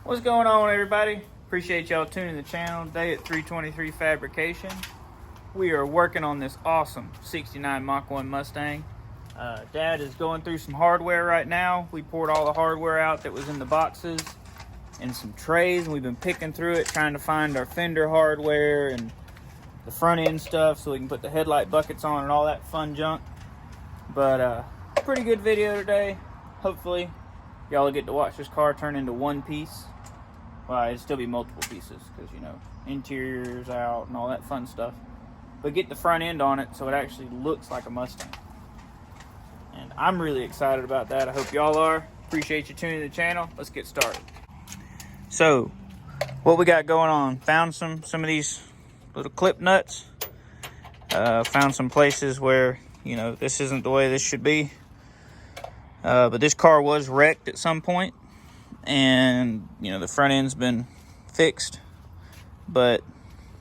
What's going on, everybody? Appreciate y'all tuning the channel today at 323 Fabrication. We are working on this awesome 69 Mach 1 Mustang. Dad is going through some hardware right now. We poured all the hardware out that was in the boxes and some trays, and we've been picking through it trying to find our fender hardware and the front end stuff so we can put the headlight buckets on and all that fun junk. But pretty good video today. Hopefully y'all will get to watch this car turn into one piece. Well, it'd still be multiple pieces because, you know, interior's out and all that fun stuff. But get the front end on it so it actually looks like a Mustang. And I'm really excited about that. I hope y'all are. Appreciate you tuning the channel. Let's get started. So, what we got going on? Found some of these little clip nuts. Found some places where, you know, this isn't the way this should be. But this car was wrecked at some point. And, you know, the front end's been fixed. But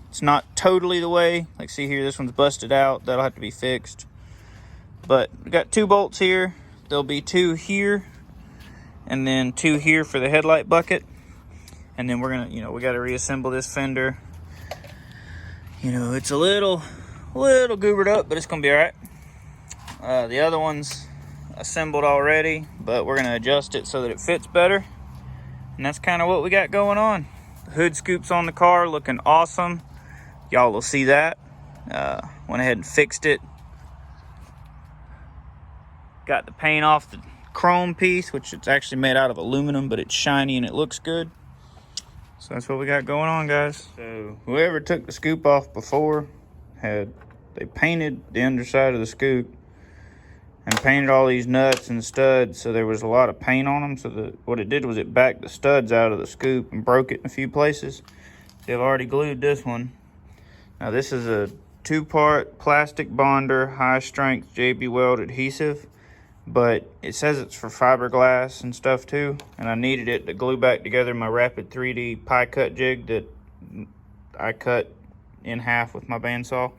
it's not totally the way. Like, see here, this one's busted out. That'll have to be fixed. But we got 2 bolts here. There'll be 2 here. And then 2 here for the headlight bucket. And then we're gonna, you know, we gotta reassemble this fender. You know, it's a little goobered up, but it's gonna be all right. The other one's assembled already, but we're gonna adjust it so that it fits better. And that's kind of what we got going on. The hood scoops on the car looking awesome. Y'all will see that. Went ahead and fixed it. Got the paint off the chrome piece, which it's actually made out of aluminum, but it's shiny and it looks good. So that's what we got going on, guys. So whoever took the scoop off before they painted the underside of the scoop and painted all these nuts and studs, so there was a lot of paint on them. So what it did was it backed the studs out of the scoop and broke it in a few places. They've already glued this one. Now this is a 2-part plastic bonder, high strength JB Weld adhesive, but it says it's for fiberglass and stuff too. And I needed it to glue back together my Rapid 3D pie cut jig that I cut in half with my bandsaw.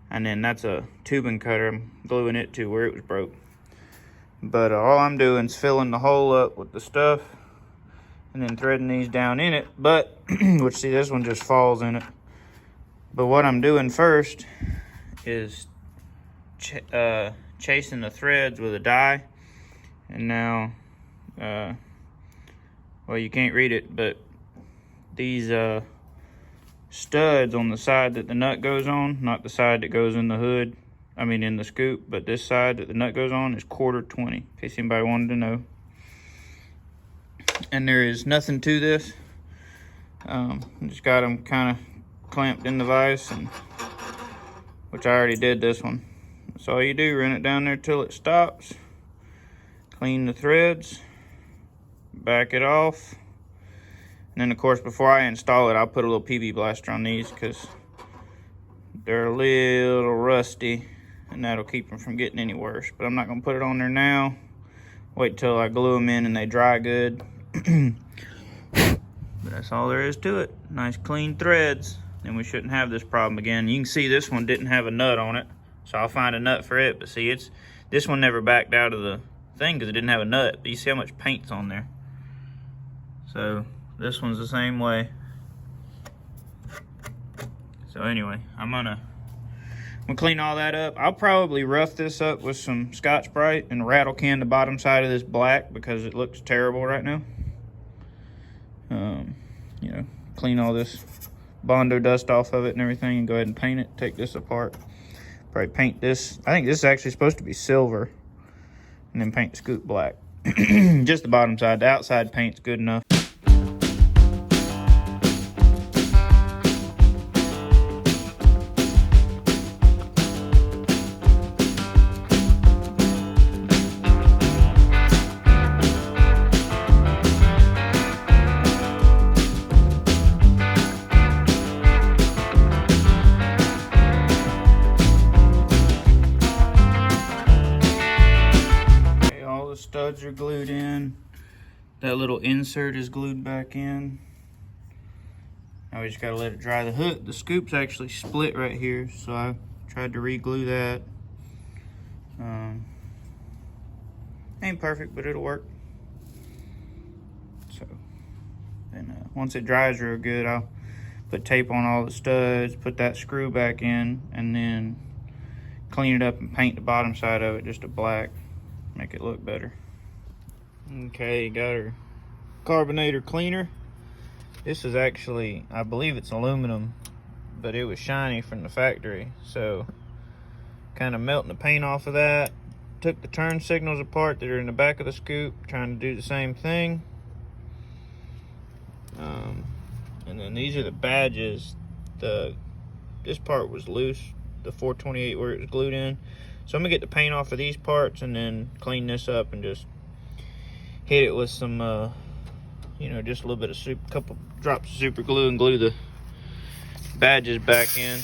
And then that's a tubing cutter. I'm gluing it to where it was broke. But all I'm doing is filling the hole up with the stuff and then threading these down in it. But, which see, this one just falls in it. But what I'm doing first is chasing the threads with a die. And now, well, you can't read it, but these studs on the side that the nut goes on, not the side that goes in the hood, I mean in the scoop, but this side that the nut goes on is 1/4 in case anybody wanted to know. And there is nothing to this. Just got them kind of clamped in the vise, and which I already did this one. That's all you do, run it down there till it stops, clean the threads, back it off. And then, of course, before I install it, I'll put a little PB blaster on these because they're a little rusty, and that'll keep them from getting any worse. But I'm not going to put it on there now. Wait till I glue them in and they dry good. But that's all there is to it. Nice clean threads. Then we shouldn't have this problem again. You can see this one didn't have a nut on it, so I'll find a nut for it. But see, this one never backed out of the thing because it didn't have a nut. But you see how much paint's on there. So this one's the same way. So anyway, I'm gonna clean all that up. I'll probably rough this up with some Scotch-Brite and rattle can the bottom side of this black because it looks terrible right now. You know, clean all this Bondo dust off of it and everything and go ahead and paint it. Take this apart. Probably paint this. I think this is actually supposed to be silver. And then paint the scoop black. Just the bottom side. The outside paint's good enough. Studs are glued in. That little insert is glued back in. Now we just gotta let it dry. The scoop's actually split right here, so I tried to re-glue that. Ain't perfect, but it'll work. So And once it dries real good, I'll put tape on all the studs, put that screw back in, and then clean it up and paint the bottom side of it just a black, make it look better. Okay, got our carbonator cleaner. This is actually, I believe it's aluminum, but it was shiny from the factory, so kind of melting the paint off of that. Took the turn signals apart that are in the back of the scoop, trying to do the same thing. And then these are the badges. This part was loose, the 428 where it was glued in. So I'm gonna get the paint off of these parts and then clean this up and just hit it with some, you know, just a little bit of couple drops of super glue and glue the badges back in.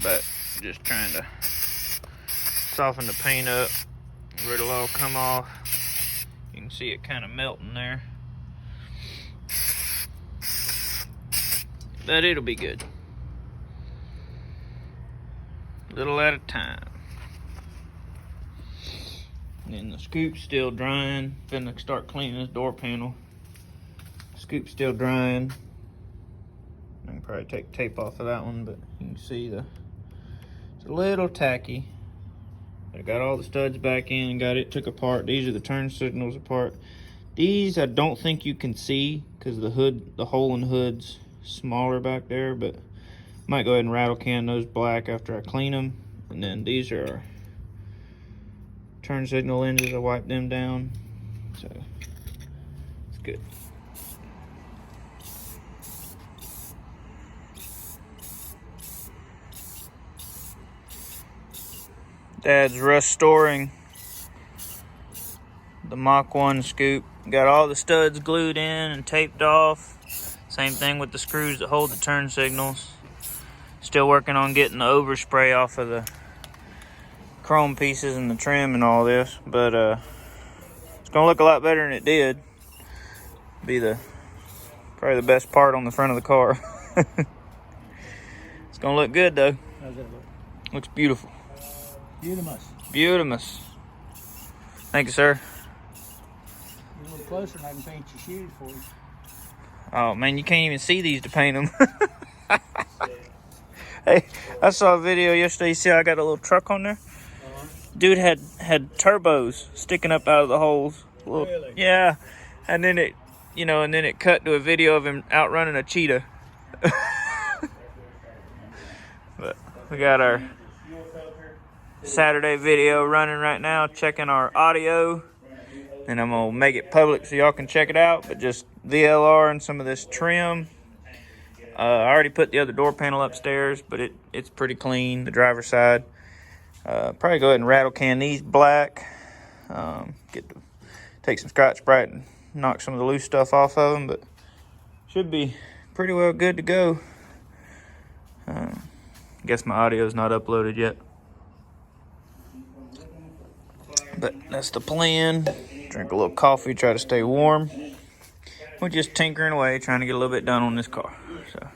But just trying to soften the paint up where it'll all come off. You can see it kind of melting there. But it'll be good. Little at a time. And then the scoop's still drying. Finna start cleaning this door panel. Scoop's still drying. I can probably take tape off of that one, but you can see it's a little tacky. I got all the studs back in, got it took apart. These are the turn signals apart. These I don't think you can see because the hole in the hood's smaller back there, but might go ahead and rattle can those black after I clean them. And then these are our turn signal lenses. I wipe them down, so it's good. Dad's restoring the Mach 1 scoop. Got all the studs glued in and taped off. Same thing with the screws that hold the turn signals. Still working on getting the overspray off of the chrome pieces and the trim and all this, but it's gonna look a lot better than it did. Be probably the best part on the front of the car. It's gonna look good though. How's that look? Looks beautiful. Beautimous. Beautimous. Thank you, sir. A little closer and I can paint your shoes for you. Oh man, you can't even see these to paint them. Hey, I saw a video yesterday. You see I got a little truck on there? Dude had turbos sticking up out of the holes. Really? Yeah. And then it cut to a video of him outrunning a cheetah. But we got our Saturday video running right now, checking our audio. And I'm gonna make it public so y'all can check it out. But just VLR and some of this trim. I already put the other door panel upstairs, but it's pretty clean, the driver's side. Probably go ahead and rattle can these black. Take some Scotch-Brite and knock some of the loose stuff off of them, but should be pretty well good to go. Guess my audio's not uploaded yet. But that's the plan. Drink a little coffee, try to stay warm. We're just tinkering away, trying to get a little bit done on this car. So,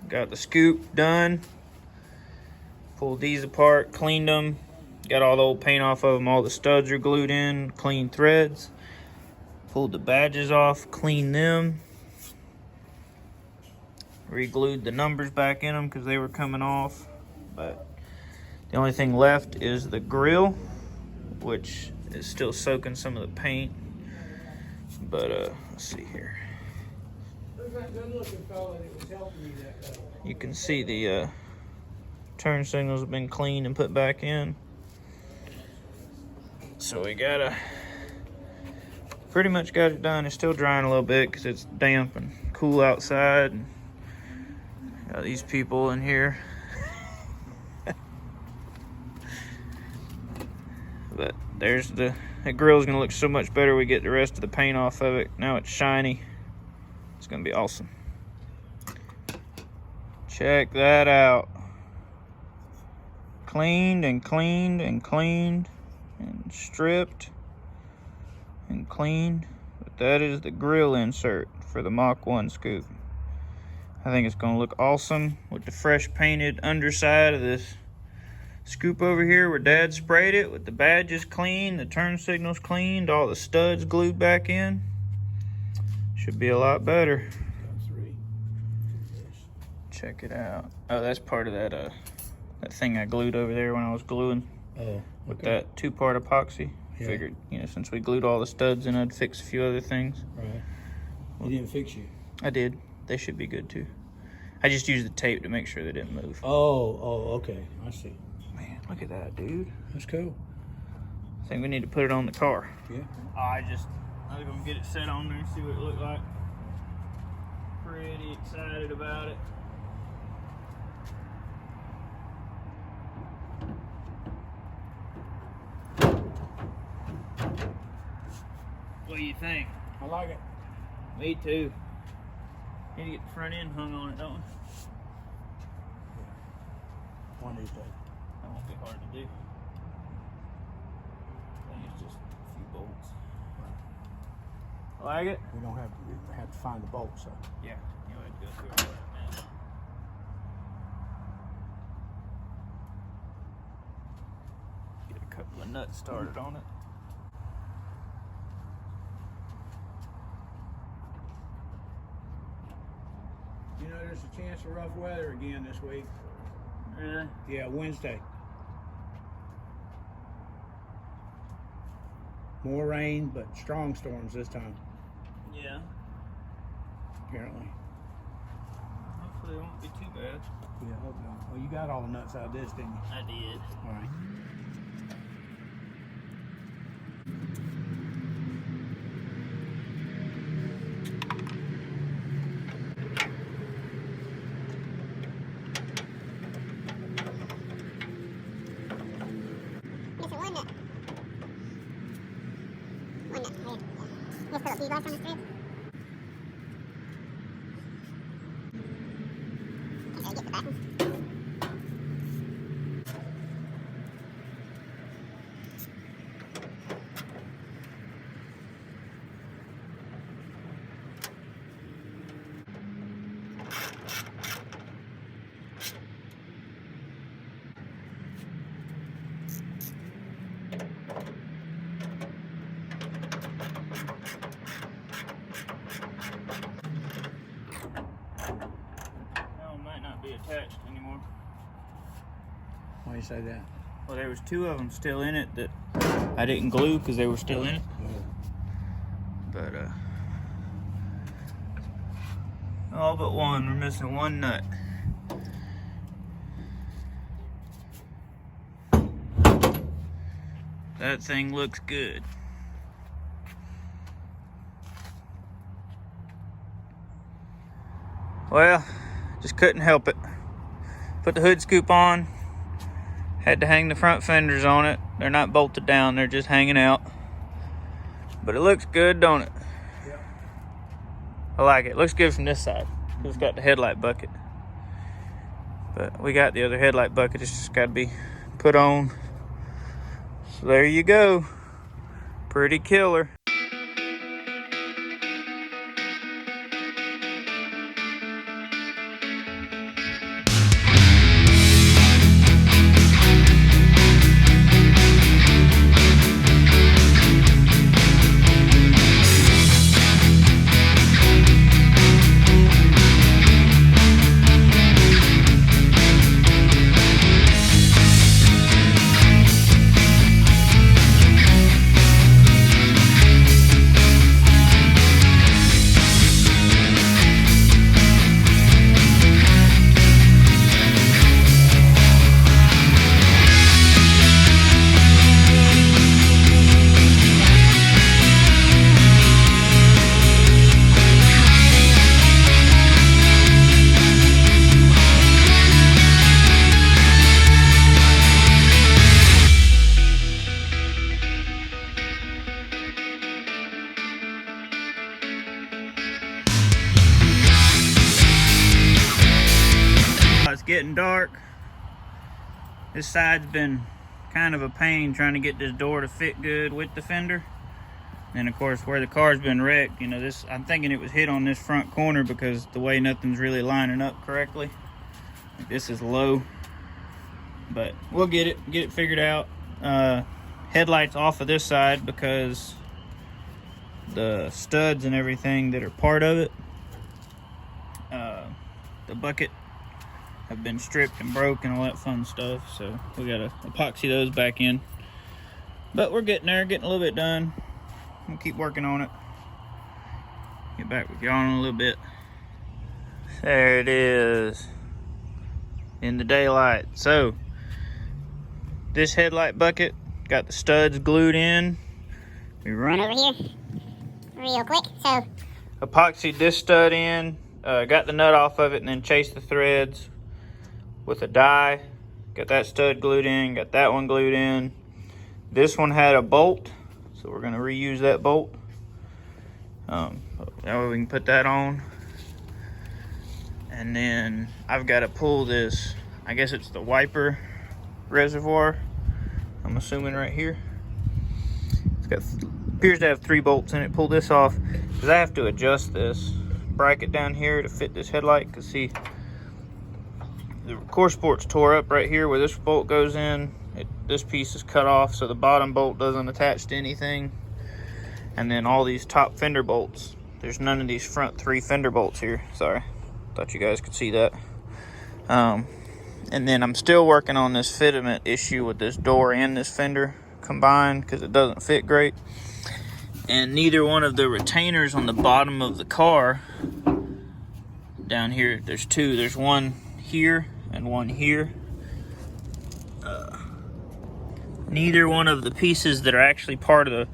got the scoop done. Pulled these apart, cleaned them. Got all the old paint off of them. All the studs are glued in, clean threads. Pulled the badges off, cleaned them. Re-glued the numbers back in them because they were coming off. But the only thing left is the grill, which is still soaking some of the paint. But let's see here. You can see the turn signals have been cleaned and put back in. So we pretty much got it done. It's still drying a little bit because it's damp and cool outside. And got these people in here. But there's the grill's gonna look so much better. We get the rest of the paint off of it. Now it's shiny. It's gonna be awesome. Check that out. Cleaned and cleaned and cleaned and stripped and cleaned. But that is the grill insert for the Mach 1 scoop. I think it's gonna look awesome with the fresh painted underside of this Scoop over here where Dad sprayed it with the badges clean, the turn signals cleaned, all the studs glued back in. Should be a lot better. Check it out. Oh, that's part of that that thing I glued over there when I was gluing. Oh, with that 2-part epoxy. Yeah. Figured, you know, since we glued all the studs in, I'd fix a few other things. Right. You didn't fix you. I did. They should be good too. I just used the tape to make sure they didn't move. Oh, okay. I see. Man, look at that, dude. That's cool. I think we need to put it on the car. Yeah. I was gonna get it set on there and see what it looked like. Pretty excited about it. What do you think? I like it. Me too. Need to get the front end hung on it, don't we? One of these days. That won't be hard to do. I think it's just a few bolts. Like it? We don't have to find the bolt, so. Yeah, you'll have to go through all that now. Get a couple of nuts started on it. You know, there's a chance of rough weather again this week. Really? Yeah, Wednesday. More rain, but strong storms this time, Yeah. apparently. Hopefully it won't be too bad. Yeah, hope not. Well, you got all the nuts out of this, didn't you? I did. All right. Just put a few glass on the strip. Okay, get the back one. Attached anymore. Why do you say that? Well, there was 2 of them still in it that I didn't glue because they were still in it. But all but one. We're missing one nut. That thing looks good. Well, just couldn't help it. Put the hood scoop on. Had to hang the front fenders on it. They're not bolted down, they're just hanging out. But it looks good, don't it? Yep. I like it. Looks good from this side. It's got the headlight bucket. But we got the other headlight bucket. It's just got to be put on. So there you go. Pretty killer. It's getting dark. This side's been kind of a pain trying to get this door to fit good with the fender. And of course, where the car's been wrecked, you know, this, I'm thinking it was hit on this front corner because the way nothing's really lining up correctly. Like, this is low. but we'll get it figured out. Headlights off of this side because the studs and everything that are part of it, the bucket, have been stripped and broke and all that fun stuff, so we gotta epoxy those back in. But we're getting there, getting a little bit done. We'll keep working on it. Get back with y'all in a little bit. There it is in the daylight. So this headlight bucket got the studs glued in. We run Over here, real quick. So epoxied this stud in, got the nut off of it, and then chased the threads with a die. Got that stud glued in, got that one glued in. This one had a bolt, so we're gonna reuse that bolt. That way we can put that on. And then I've got to pull this, I guess it's the wiper reservoir, I'm assuming right here. It's got, appears to have 3 bolts in it. Pull this off, because I have to adjust this bracket down here to fit this headlight. Because see, the core support's tore up right here where this bolt goes in. This piece is cut off, so the bottom bolt doesn't attach to anything. And then all these top fender bolts, there's none of these front 3 fender bolts here. Sorry, thought you guys could see that. And then I'm still working on this fitment issue with this door and this fender combined, because it doesn't fit great. And neither one of the retainers on the bottom of the car down here, there's 2, there's one here and one here. Neither one of the pieces that are actually part of the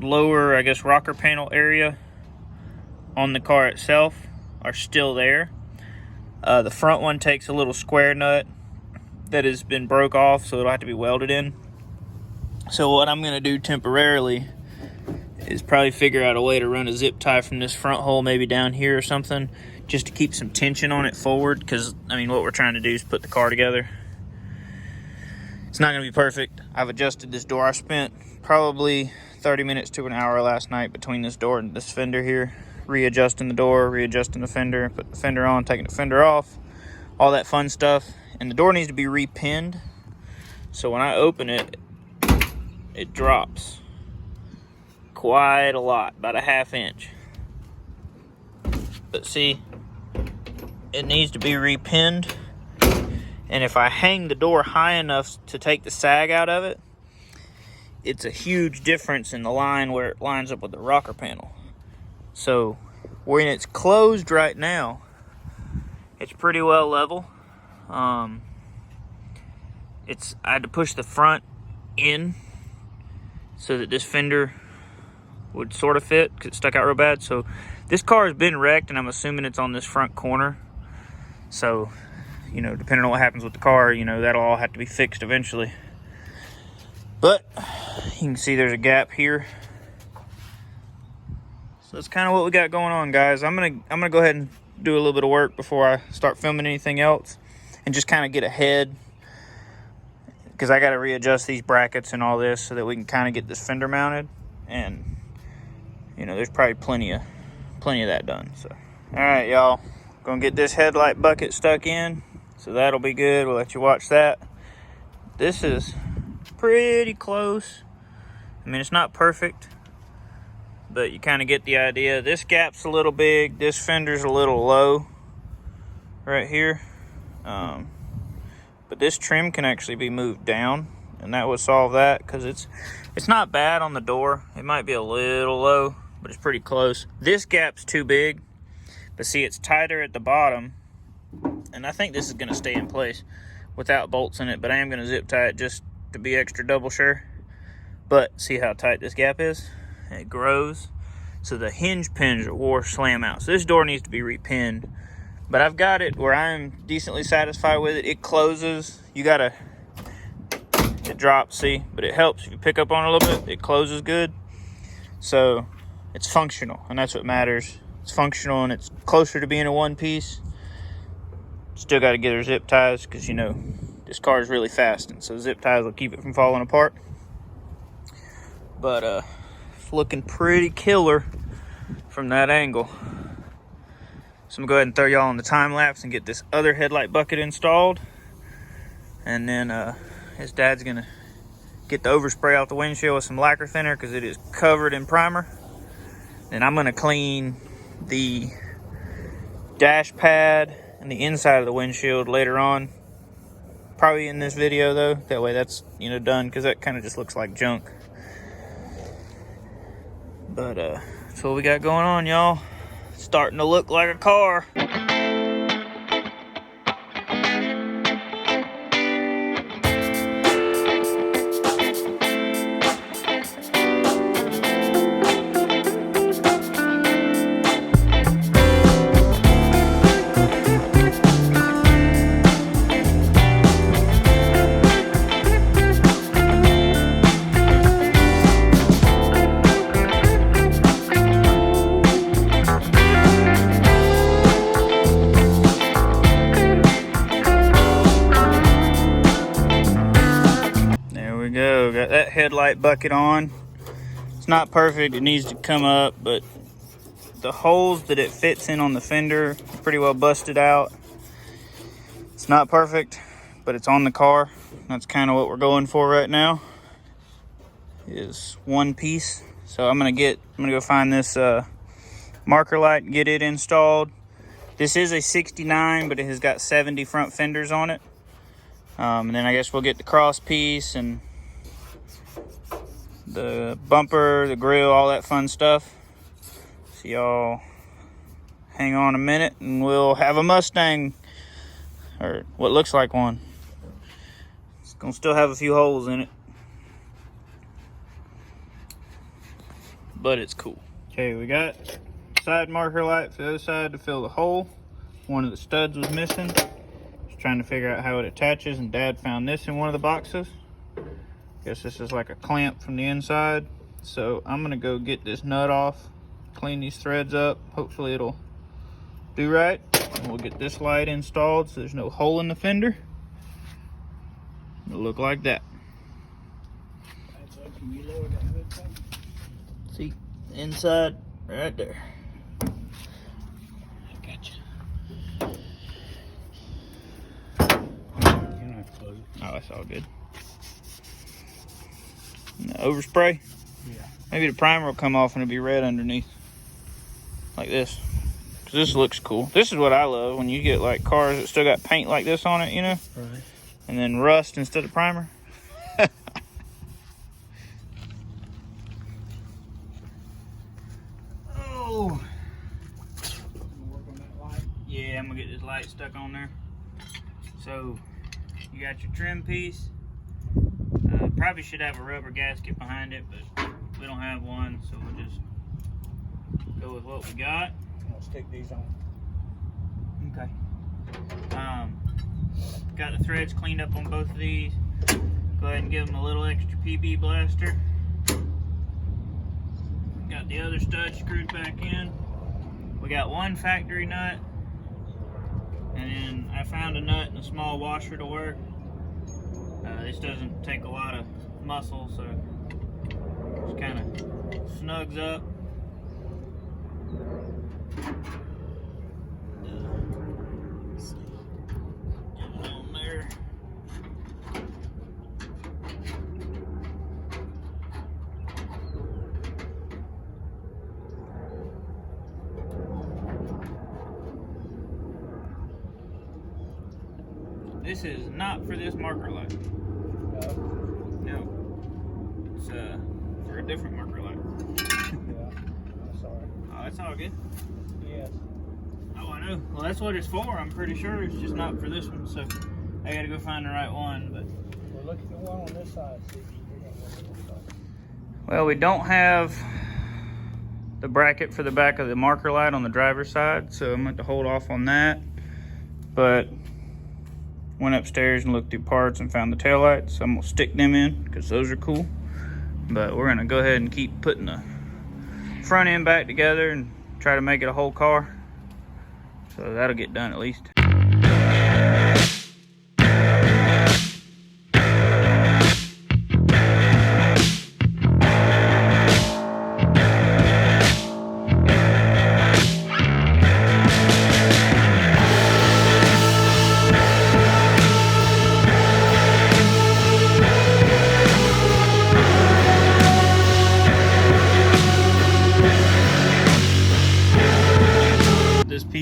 lower, I guess, rocker panel area on the car itself are still there. The front one takes a little square nut that has been broke off, so it'll have to be welded in. So what I'm gonna do temporarily is probably figure out a way to run a zip tie from this front hole, maybe down here or something, just to keep some tension on it forward, because I mean what we're trying to do is put the car together. It's not gonna be perfect. I've adjusted this door. I spent probably 30 minutes to an hour last night between this door and this fender here, readjusting the door, readjusting the fender, put the fender on, taking the fender off, all that fun stuff. And the door needs to be repinned, so when I open it, it drops quite a lot, about a 1/2 inch. But see, it needs to be repinned. And if I hang the door high enough to take the sag out of it, it's a huge difference in the line where it lines up with the rocker panel. So when it's closed right now, it's pretty well level. I had to push the front in so that this fender would sort of fit, because it stuck out real bad. So this car has been wrecked, and I'm assuming it's on this front corner. So, you know, depending on what happens with the car, you know, that'll all have to be fixed eventually. But you can see there's a gap here. So that's kind of what we got going on, guys. I'm gonna go ahead and do a little bit of work before I start filming anything else, and just kind of get ahead, because I got to readjust these brackets and all this so that we can kind of get this fender mounted. And you know, there's probably plenty of that done. So all right, y'all, gonna get this headlight bucket stuck in, so that'll be good. We'll let you watch that. This is pretty close. I mean, it's not perfect, but you kind of get the idea. This gap's a little big, this fender's a little low right here, but this trim can actually be moved down, and that would solve that, because it's not bad on the door. It might be a little low, but it's pretty close. This gap's too big, but see, it's tighter at the bottom, and I think this is going to stay in place without bolts in it, but I am going to zip tie it just to be extra double sure. But see how tight this gap is? It grows, so the hinge pins will slam out. So this door needs to be repinned, but I've got it where I'm decently satisfied with it. It closes. You gotta, it drops, see, but it helps if you pick up on it a little bit. It closes good, so it's functional, and that's what matters. It's functional, and it's closer to being a one piece. Still got to get our zip ties, because you know this car is really fast, and so zip ties will keep it from falling apart. But it's looking pretty killer from that angle. So I'm gonna go ahead and throw y'all on the time lapse and get this other headlight bucket installed. And then his dad's gonna get the overspray off the windshield with some lacquer thinner because it is covered in primer. And I'm gonna clean the dash pad and the inside of the windshield later on. Probably in this video though. That way that's, you know, done, because that kind of just looks like junk. But that's what we got going on, y'all. Starting to look like a car. Got that headlight bucket on. It's not perfect, it needs to come up, but the holes that it fits in on the fender are pretty well busted out. It's not perfect, but it's on the car. That's kind of what we're going for right now, is one piece. So I'm gonna go find this marker light and get it installed. This is a 69, but it has got 70 front fenders on it. And then I guess we'll get the cross piece and the bumper, the grill, all that fun stuff. So y'all hang on a minute and we'll have a Mustang, or what looks like one. It's gonna still have a few holes in it, but it's cool. Okay, we got side marker light for the other side to fill the hole. One of the studs was missing. Just trying to figure out how it attaches, and Dad found this in one of the boxes. Guess this is like a clamp from the inside. So I'm gonna go get this nut off, clean these threads up. Hopefully it'll do right. And we'll get this light installed so there's no hole in the fender. It'll look like that. Can you lower that hood thing? See, inside right there. I got you. You don't have to close it. Oh, that's all good. And the overspray. Yeah. Maybe the primer will come off and it'll be red underneath. Like this. Because this looks cool. This is what I love, when you get like cars that still got paint like this on it, you know? Right. And then rust instead of primer. Oh. Work on that light. Yeah, I'm gonna get this light stuck on there. So, you got your trim piece. Probably should have a rubber gasket behind it, but we don't have one, so we'll just go with what we got. I'll stick these on. Okay. Got the threads cleaned up on both of these. Go ahead and give them a little extra PB blaster. Got the other stud screwed back in. We got one factory nut, and then I found a nut and a small washer to work. This doesn't take a lot of muscle, so just kind of snugs up. Get it on there. This is not for this marker light. No. It's for a different marker light. Yeah. I'm sorry. Oh, that's all good. Yes. Oh, I know. Well, that's what it's for. I'm pretty sure it's just not for this one. So I gotta go find the right one. But Well, look at the one on this side. See if you can figure out what it looks like. well, we don't have the bracket for the back of the marker light on the driver's side, so I'm going to hold off on that. But went upstairs and looked through parts and found the taillights, so I'm gonna stick them in because those are cool. But we're gonna go ahead and keep putting the front end back together and try to make it a whole car. So that'll get done at least.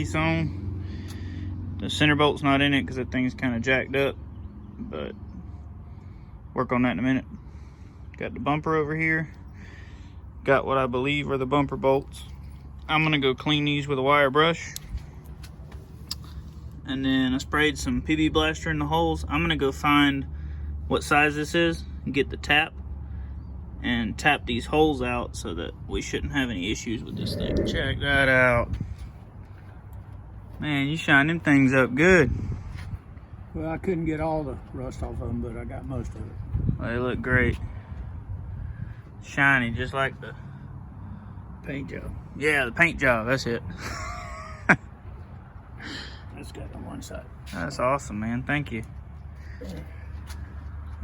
piece on. The center bolt's not in it because that thing's kind of jacked up, but work on that in a minute. Got the bumper over here. Got what I believe are the bumper bolts. I'm gonna go clean these with a wire brush. And then I sprayed some PB Blaster in the holes. I'm gonna go find what size this is and get the tap and tap these holes out so that we shouldn't have any issues with this thing. Check that out. Man, you shine them things up good. Well, I couldn't get all the rust off of them, but I got most of it. Well, they look great. Shiny, just like the Paint job. Yeah, the paint job, that's it. That's got on one side. That's awesome, man. Thank you.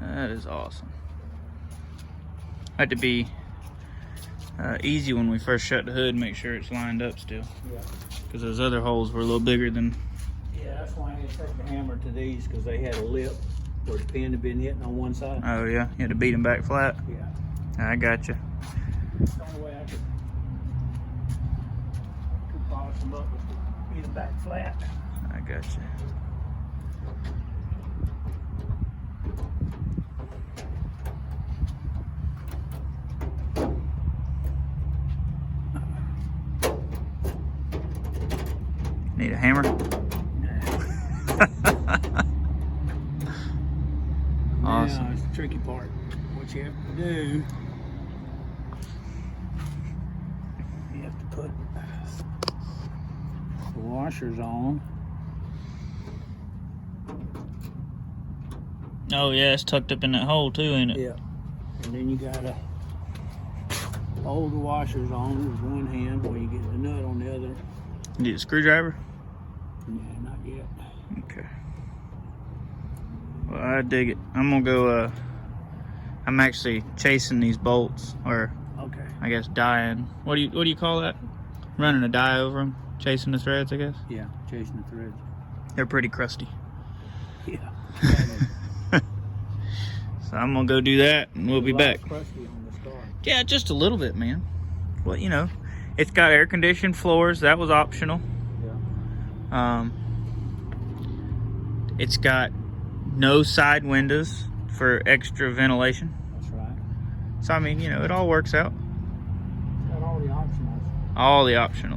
That is awesome. Had to be easy when we first shut the hood and make sure it's lined up still. Yeah. Because those other holes were a little bigger than... Yeah, that's why I had to take the hammer to these, because they had a lip where the pin had been hitting on one side. Oh yeah, you had to beat them back flat? Yeah. I got you. The only way I could polish them up was to beat them back flat. I got you. Need a hammer? Awesome. Now, it's the tricky part. What you have to do, you have to put the washers on. Oh yeah, it's tucked up in that hole too, ain't it? Yeah. And then you gotta hold the washers on with one hand while you get the nut on the other. You need a screwdriver? Yeah, not yet. Okay. Well, I dig it. I'm gonna go, I'm actually chasing these bolts, or Okay. I guess dyeing. What do you call that? Running a dye over them, chasing the threads, I guess. Yeah, chasing the threads. They're pretty crusty. Yeah. So I'm gonna go do that, and we'll be back. Crusty on this car. Yeah, just a little bit, man. Well, you know, it's got air-conditioned floors. That was optional. Yeah. It's got no side windows for extra ventilation. That's right. So I mean, you know, it all works out. It's got all the optionals. All the optionals.